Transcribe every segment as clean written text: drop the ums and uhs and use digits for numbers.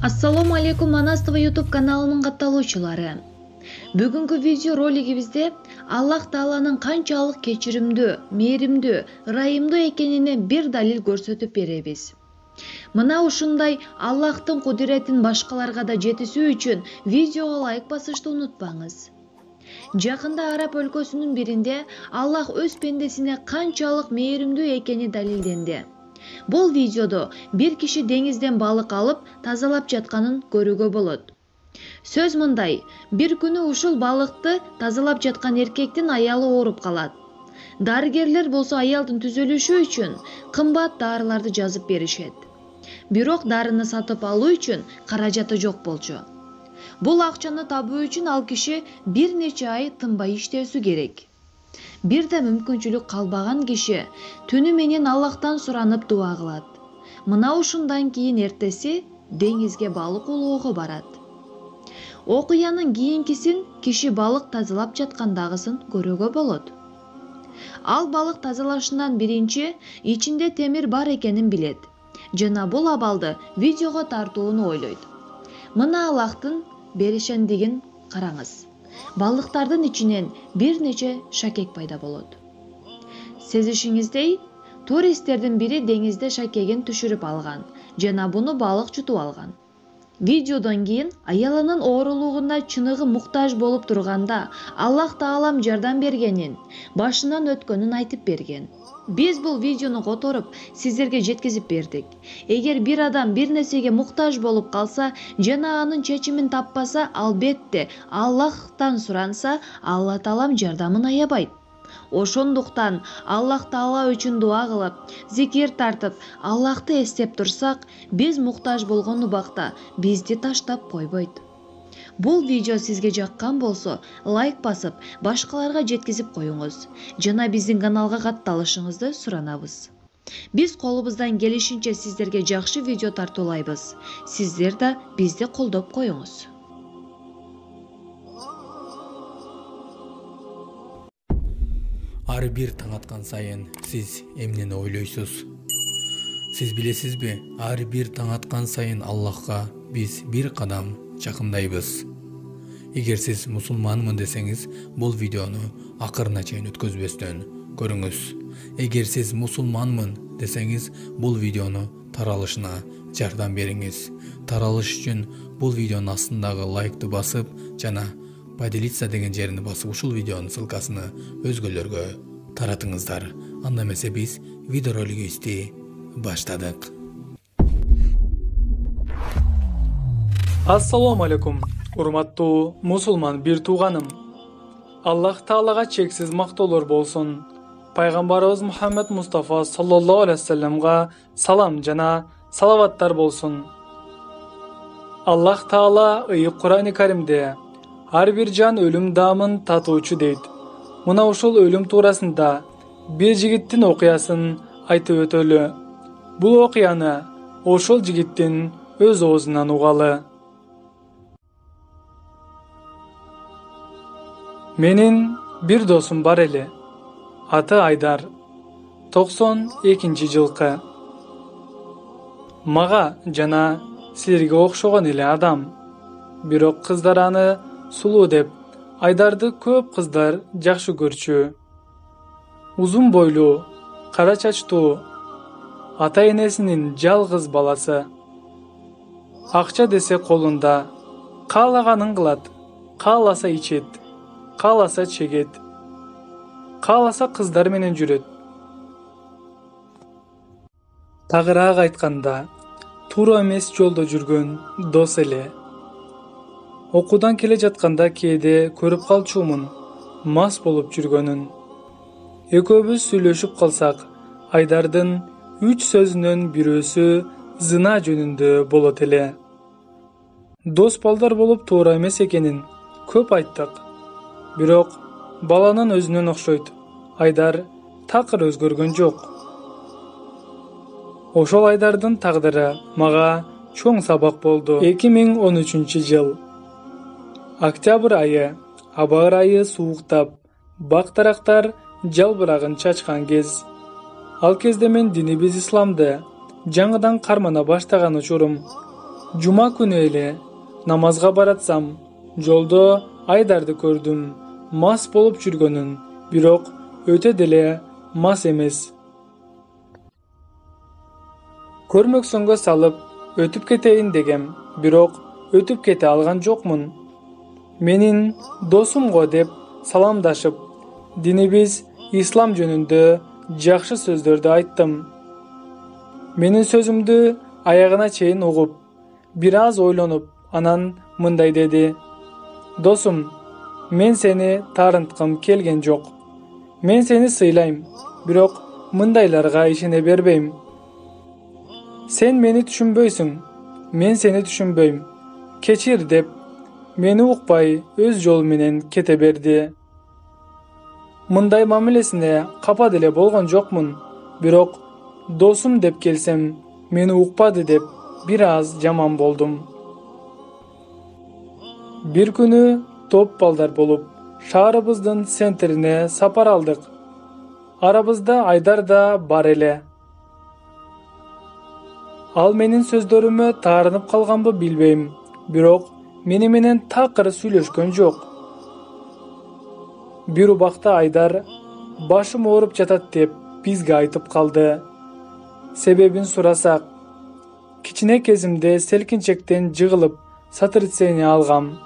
Assalomu alaykum, Manastova YouTube kanalının катталуучулары. Бүгүнкү видео ролигибизде Аллах Тааланын канчалык кечиримдүү, мээримдүү, ырайымдуу экенине бир далил көрсөтүп беребиз. Мына ушундай Аллахтын кудуретин башкаларга да жеткизүү үчүн видеого лайк басышты унутпаңыз. Жакында Араб өлкөсүнүн биринде Аллах өз пендесине канчалык мээримдүү экени далилденди. Бул видеодо бир киши деңизден балык алып тазалап жатканын көрүүгө болот. Сөз мындай: бир күнү ушул балыкты тазалап жаткан эркектин аялы ооруп калат. Дарыгерлер болсо аялдын түзөлүшү үчүн кымбат дарыларды жазып беришет. Бирок дарыны сатып алуу үчүн каражаты жок болчу. Бул акчаны табуу үчүн ал киши бир нече ай тынбай иштесү керек. Бир да мүмкүнчүлүк калбаган киши түнү менен Аллахтан суранып дуа кылат. Мына ушундан кийин эртеси деңизге балык улоого барат. Окуянын кийинкисин киши балык тазалап жаткандагысын көрүүгө болот. Ал балык тазалашынан биринчи ичинде темир бар экенин билет жана бул абалды видеого тартууну ойлойт. Мына Аллахтын беришендигин караңыз. Балыктардын ичинен бир нече шакек пайда болот. Сезишиңиздей, туристтердин бири деңизде шакегин түшүрүп алган жана буну балык жутуп алган. Видеодон кийин аялынын оорулугуна чыныгы муктаж болуп турганда Аллах Таалам жардам бергенин, башынан өткөнүн айтып берген. Биз бул видеону которуп сиздерге жеткизип бердик. Эгер бир адам бир нерсеге муктаж болуп калса жана анын чечимин таппаса, албетте Аллахтан суранса, Алла Таалам жардамын аябайт. Ошондуктан Аллах Таала үчүн дуа кылып, зикир тартып, Аллахты эстеп турсак, биз муктаж болгон убакта бизди таштап койбойт. Бул видео сизге жаккан болсо, лайк басып, башкаларга жеткизип коюңуз. Жана биздин каналга катталышыңызды суранабыз. Биз колубуздан келишинче сиздерге жакшы видео тартуулайбыз. Сиздер да бизди колдоп коюңуз. Ар бир таң аткан сайын сиз эмнени ойлойсуз? Сиз билесизби, ар бир таң аткан сайын Аллахка биз бир кадам жакындайбыз. Эгер сиз мусулманмын десеңиз, бул видеону акырына чейин өткөзбөстөн көрүңүз. Эгер сиз мусулманмын десеңиз, бул видеону таралышына жардам бериңиз. Таралыш үчүн бул видеонун астындагы лайкты басып жана поделиться деген жерини басып ушул видеонун ссылкасыны өзгөлөргө таратыңыздар. Анда эмесе биз видеоролигибизди баштадык. Ассаламу алейкум, урматтуу мусулман бир тууганым. Аллах Таалага чексиз мактоолор болсун. Пайгамбарыбыз Мухаммед Мустафа саллаллаху алейхи вассаламга салам жана салаваттар болсун. Аллах Таала ыйык Кур'ан-ы Каримде ар бир жан өлүм даамын татуучу дейт. Мына ушул өлүм туурасында бир жигиттин окуясын айтып өтөлү. Бул окуяны ошол жигиттин өз оозунан угалы. Менин бир досум бар эле. Аты Айдар. 92 жылкы. Мага жана силерге окшогон эле адам. Бирок кыздар аны сулуу деп, Айдарды көп кыздар жакшы көрчү. Узун бойлуу, кара чачтуу, ата-энесинин жалгыз баласы. Акча десе колунда, каалаганын кылат, кааласа ичет, кааласа чегет, кааласа кыздар менен жүрөт. Тагыраак айтканда, туура эмес жолдо жүргөн дос эле. Окуудан келе жатканда кээде көрүп калчумун мас болуп жүргөнүн. Экөөбүз сүйлөшүп калсак, Айдардын 3 сөзүнөн бирөөсү зына жөнүндө болот эле. Дос балдар болуп туура эмес экенин көп айттык. Бирок баланын өзүнөн окшойт. Айдар такыр өзгөргөн жок. Ошол Айдардын тагдыры мага чоң сабак болду. 2013 жыл. Октябрь айы, аба ырайы сууктап, бак-дарактар жалбырагын чачкан кез. Ал кезде мен динибиз исламды жаңыдан кармана баштаган учурум. Juma күнү эле намазга баратсам, жолдо Айдарды көрдүм. Мас болуп жүргөнүн, бирок өтө деле мас эмес. Көрмөксөнгө салып өтүп кетейин дегем, бирок өтүп кете алган жокмун. Менин досумго деп саламдашып, динибиз ислам жөнүндө жакшы сөздөрдү айттым. Менин сөзүмдү аягына чейин угуп, бир аз ойлонуп, анан мындай деди: "Досум, мен сени таарынткым келген жок. Мен сени сыйлайм, бирок мындайларга ишене бербейм. Сен мени түшүнбөйсүң, мен сени түшүнбөйм. Кечир" деп мени укпай өз жолу менен кете берди. Мындай мамилесине капа деле болгон жокмун, бирок досум деп келсем, мени укпады деп бир аз жаман болдум. Бир күнү топ балдар болуп, шаарыбыздын центрине сапар алдык. Арабызда Айдар да бар эле. Ал менин сөздөрүмө таарынып калганбы билбейм, бирок мени менен такыр сүйлөшкөн жок. Бир убакта Айдар башым ооруп жатат деп бизге айтып калды. Себебин сурасак, кичине кезимде селкинчектен жыгылып сотрясение алгам.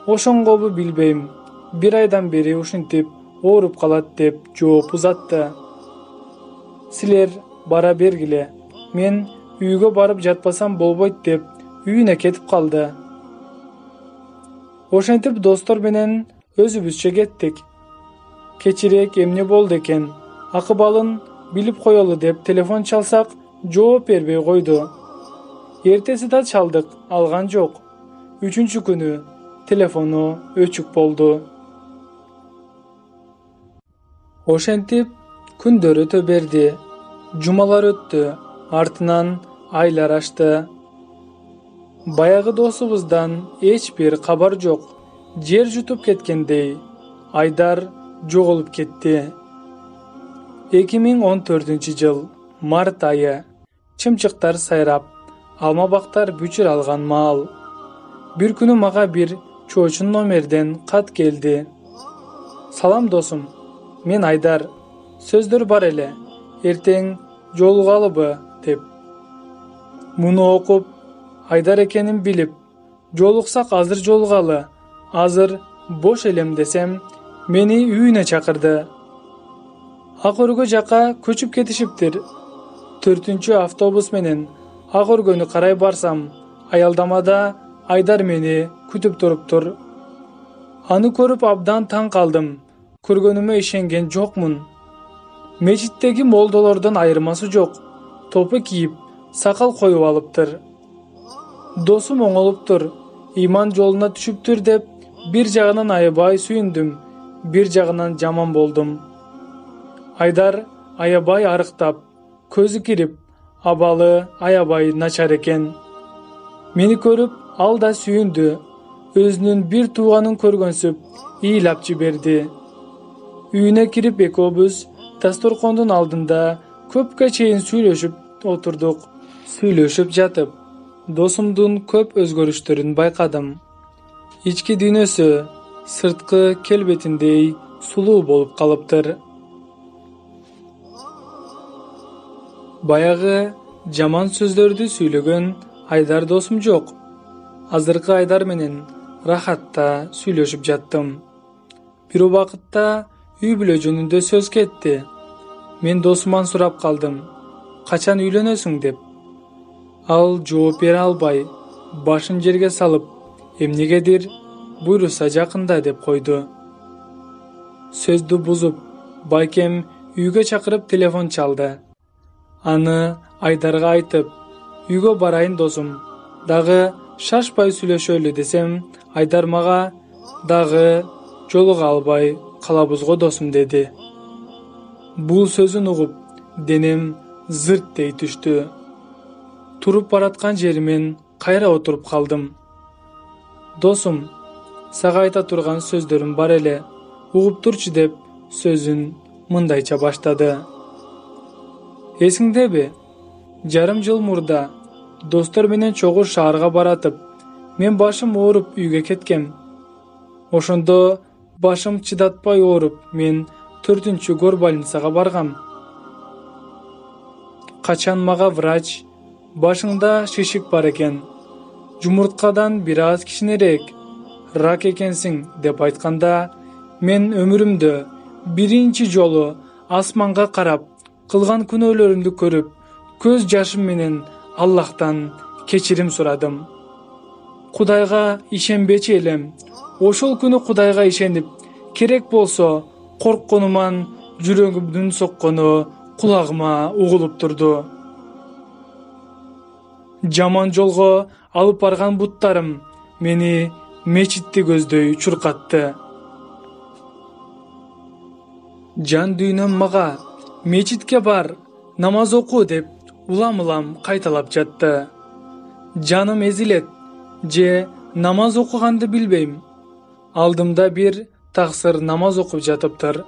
Ошонгобу билбейм, бир айдан бери ушинтип ооруп калат деп жооп узатты. Силер бара бергиле, мен үйгө барып жатпасам болбойт деп үйүнө кетип калды. Ошентип достор менен өзүбүзчө кеттик. Кечирээк эмне болду экен, акыбалын билип коелу деп телефон чалсак, жооп бербей койду. Эртеси да чалдык, алган жок. Үчүнчү күнү телефону өчүк болду. Ошентип күндөр өтө берди. Жумалар өттү, артынан айлар ашты. Баягы досубуздан эч бир кабар жок. Жер жутуп кеткендей, Айдар жоголуп кетти. 2014-жыл март айы. Чымчыктар сайрап, алма бактар бүчүр алган маал. Бир күнү мага бир чоочун номерден кат келди. "Салам досум, мен Айдар. Сөздөр бар эле. Эртең жолугалыбы?" деп. Муну окуп, Айдар экенин билип, "Жолуксак азыр жолугалы. Азыр бош элем" десем, мени үйүнө чакырды. Ак өргө жака көчүп кетишиптир. 4-чү автобус менен Ак өргөнү карай барсам, аялдамада Айдар мени күтүп туруптур. Аны көрүп абдан таң калдым. Көргөнүмө ишенген жокмун. Мечиттеги молдолордон айырмасы жок. Топу кийип, сакал коюп алыптыр. Досум оңолуптур, иман жолуна түшүптүр деп бир жагынан аябай сүйүндүм, бир жагынан жаман болдум. Айдар аябай арыктап, көзү кирип, абалы аябай начар экен. Мени көрүп ал да сүйүндү. Өзүнүн бир тууганын көргөнсүп ыйлап жиберди. Үйүнө кирип экөөбүз дасторкондун алдында көпкө чейин сүйлөшүп отурдук. Сүйлөшүп жатып, досумдун көп өзгөрүштөрүн байкадым. Ички дүйнөсү сырткы келбетиндей сулуу болуп калыптыр. Баягы жаман сөздөрдү сүйлөгөн Айдар досум жок. Азыркы Айдар менен рахатта сүйлөшүп жаттым. Бир убакытта үй бүлө жөнүндө сөз кетти. Мен досуман сурап калдым: "Качан үйлөнөсүң?" деп. Ал жооп бере албай, башын жерге салып, эмнегедир буйруса жакында деп койду. Сөздү бузуп, байкем үйгө чакырып телефон чалды. Аны Айдарга айтып, "Үйгө барайын досум, дагы шашпай сүйлөшөлү" десем, Айдар мага "Дагы жолуга албай калабыз го досум" деди. Бул сөзүн угуп, денем зырт дей түштү. Туруп бараткан жеримен кайра отуруп калдым. "Досум, сага айта турган сөздөрүм бар эле, угуп турчу" деп сөзүн мындайча баштады. "Эсиңдеби? Жарым жыл мурда достор менен чогуу шаарга баратып, мен башым ооруп үйгө кеткем. Ошондо башым чыдатпай ооруп, мен 4-чү горбольницага баргам. Качан мага врач башыңда шишик бар экен, жумурткадан бир аз кичинерээк, рак экенсиң деп айтканда, мен өмүрүмдө биринчи жолу асманга карап, кылган күнөөлөрүмдү көрүп, көз жашым менен Аллахтан кечирим сурадым. Кудайга ишенбечү элем. Ошол күнү Кудайга ишенип, керек болсо коркконуман жүрөгүмдүн соккону кулагыма угулуп турду. Жаман жолго алып барган буттарым мени мечитти көздөй чуркатты. Жан дүйнөм мага мечитке бар, намаз оку деп улам-улам кайталап жатты. Жаным эзилет, же намаз окуганды билбейм. Алдымда бир таксыр намаз окуп жатыптыр.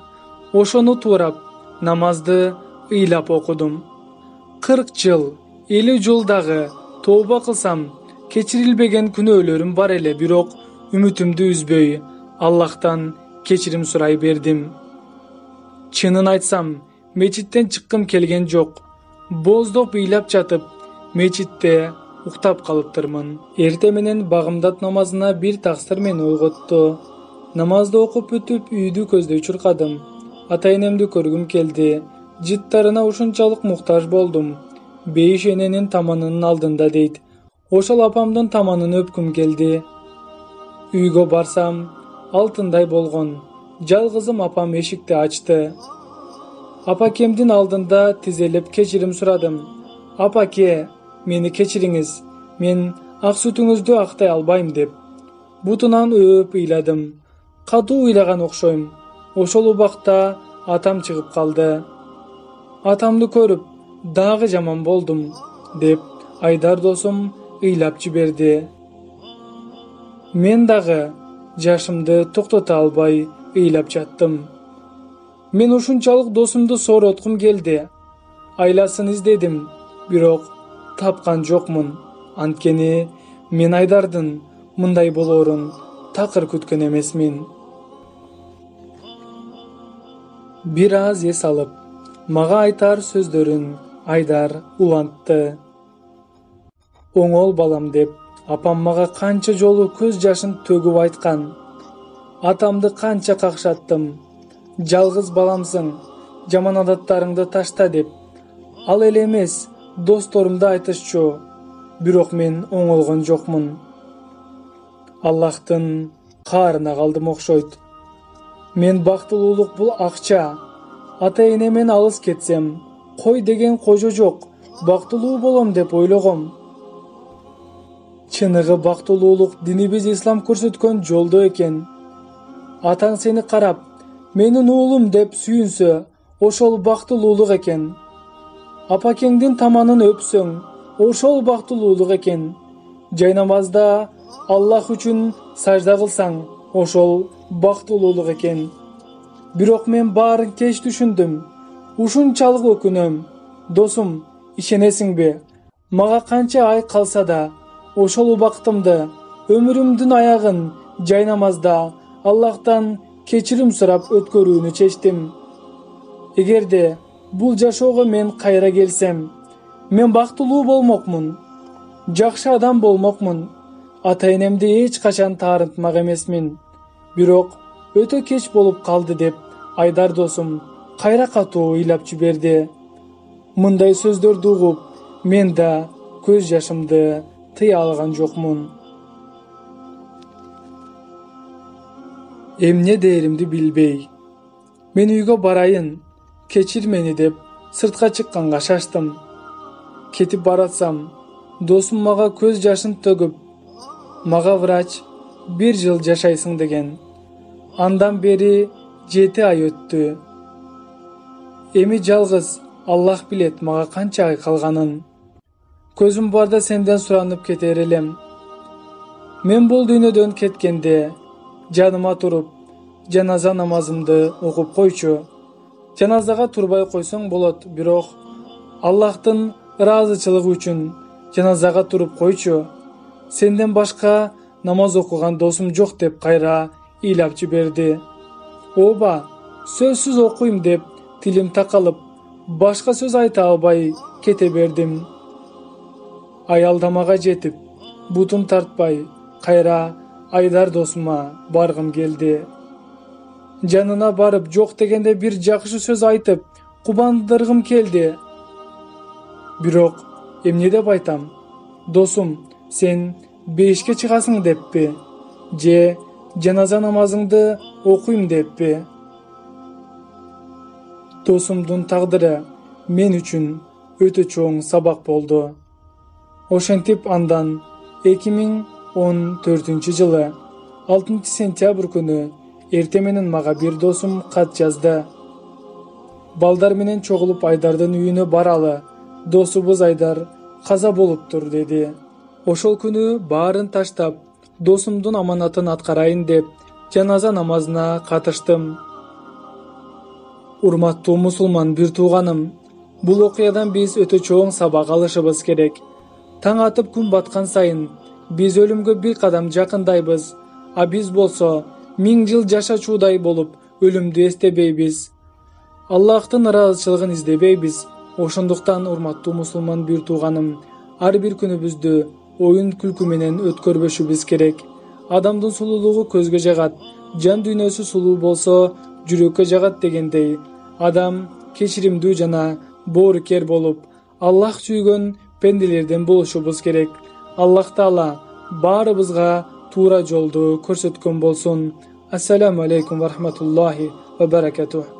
Ошону туурап, намазды ыйлап окудум. 40 жыл, 50 жылдагы тооба кылсам, кечирилбеген күнөөлөрүм бар эле, бирок үмүтүмдү үзбөй, Аллахтан кечирим сурай бердим. Чынын айтсам, мечиттен чыккым келген жок. Боздоп ыйлап жатып, мечитте уктап калыптырмын. Эрте менен багымдат намазына бир таксыр мени ойготту. Намазды окуп бүтүп, үйдү көздөй чуркадым. Ата-энемди көргүм келди. Жыттарына ушунчалык муктаж болдум. Бейиш эненин таманынын алдында дейт. Ошол апамдын таманын өпкүм келди. Үйгө барсам, алтындай болгон. Жалгызым апам эшикти ачты. Апакемдин алдында тизелеп кечирим сурадым. Апаке, мени кечириңиз, мен ак сүтүңүздү актай албайм деп. Бутунан өп ыйладым. Катуу ыйлаган окшойм. Ошол убакта атам чыгып калды. Атамды көрүп, дагы жаман болдум, деп Айдар досум ыйлап жиберди. Мен дагы жашымды токтото албай ыйлап жаттым. Мен ушунчалык досумду соороткум келди. Айласын издедим, бирок тапкан жокмун. Анткени мен Айдардын мындай болоорун такыр күткөн эмесмин. Бир аз эс алып, мага айтар сөздөрүн Айдар улантты. Оңол балам деп, апам мага канча жолу көз жашын төгүп айткан. Атамды канча какшаттым. Жалгыз баламсың, жаман адаттарыңды ташта деп. Ал эле эмес, досторумду айтышчу, бирок мен оңолгон жокмун. Аллахтын каарына калдым окшойт. Мен бактылуулук бул акча. Ата-энемен алыс кетсем, кой деген кожо жок, бактылуу болом деп ойлогом. Чыныгы бактылуулук динибиз ислам көрсөткөн жолдо экен. Атаң сени карап, менин уулум деп сүйүнсө, ошол бактылуулук экен. Апакеңдин таманын өпсөң, ошол бактылуулук экен. Жайнамазда Аллах үчүн сажда кылсаң, ошол бактылуулук экен. Бирок мен баарын кеч түшүндүм. Ушунчалык өкүнөм. Досум, ишенесиңби? Мага канча ай калса да, ошол убактымды, өмүрүмдүн аягын жайнамазда Аллахтан кечирим сурап өткөрүүнү чечтим. Эгерде бул жашоого мен кайра келсем, мен бактылуу болмокмун, жакшы адам болмокмун. Ата-энемди эч качан таарынтмак эмесмин. Бирок өтө кеч болуп калды деп Айдар досум кайра катуу ыйлап жиберди. Мындай сөздөрдү угуп, мен да көз жашымды тыя алган жокмун. Эмне дээримди билбей, мен үйгө барайын, кечир мени деп сыртка чыкканга шаштым. Кетип баратсам, досум мага көз жашын төгүп, мага врач 1 жыл жашайсың деген. Андан бери 7 ай өттү. Эми жалгыз Аллах билет мага канча ай калганын. Көзүм барда сенден суранып кетер элем. Мен бул дүйнөдөн кеткенде жаныма туруп, жаназа намазымды окуп койчу. Жаназага турбай койсоң болот, бирок Аллахтын ыраазычылыгы үчүн жаназага туруп койчу. Сенден башка намаз окуган досум жок деп кайра ыйлап жиберди. Ооба, сөзсүз окуйм деп тилим такалып, башка сөз айта албай кете бердим. Аялдамага жетип, бутум тартпай, кайра Айдар досума баргым келди. Жанына барып, жок дегенде бир жакшы сөз айтып, кубандыргым келди. Бирок эмне деп айтам? Досум, сен бешке чыгасың деппи? Же жаназа намазыңды окуйм деппи? Досумдун тагдыры мен үчүн өтө чоң сабак болду. Ошентип андан 2014 жылы 6 сентябрь күнү эрте менен мага бир досум кат жазды. Балдар менен чогулуп Айдардын үйүнө баралы. Досубуз Айдар каза болуптур деди. Ошол күнү баарын таштап, досумдун аманатын аткарайын деп жаназа намазына катыштым. Урматтуу мусулман бир тууганым, бул окуядан биз өтө чоң сабак алышыбыз керек. Таң атып күн баткан сайын биз өлүмгө бир кадам жакындайбыз, а биз болсо 1000 жыл жашачуудай болуп өлүмдү эстебейбиз. Аллахтын ыраазычылыгын издебейбиз. Ошондуктан урматтуу мусулман бир тууганым, ар бир күнүбүздү оюн күлкү менен өткөрбөшүбүз керек. Адамдын сулуулугу көзгө жагат, жан дүйнөсү сулуу болсо жүрөккө жагат дегендей, адам кечиримдүү жана боорукер болуп, Аллах сүйгөн пенделерден болушубуз керек. Аллах Таала баарыбызга туура жолду көрсөткөн болсун. Ассаламу алейкум ва рахматуллахи ва баракатух.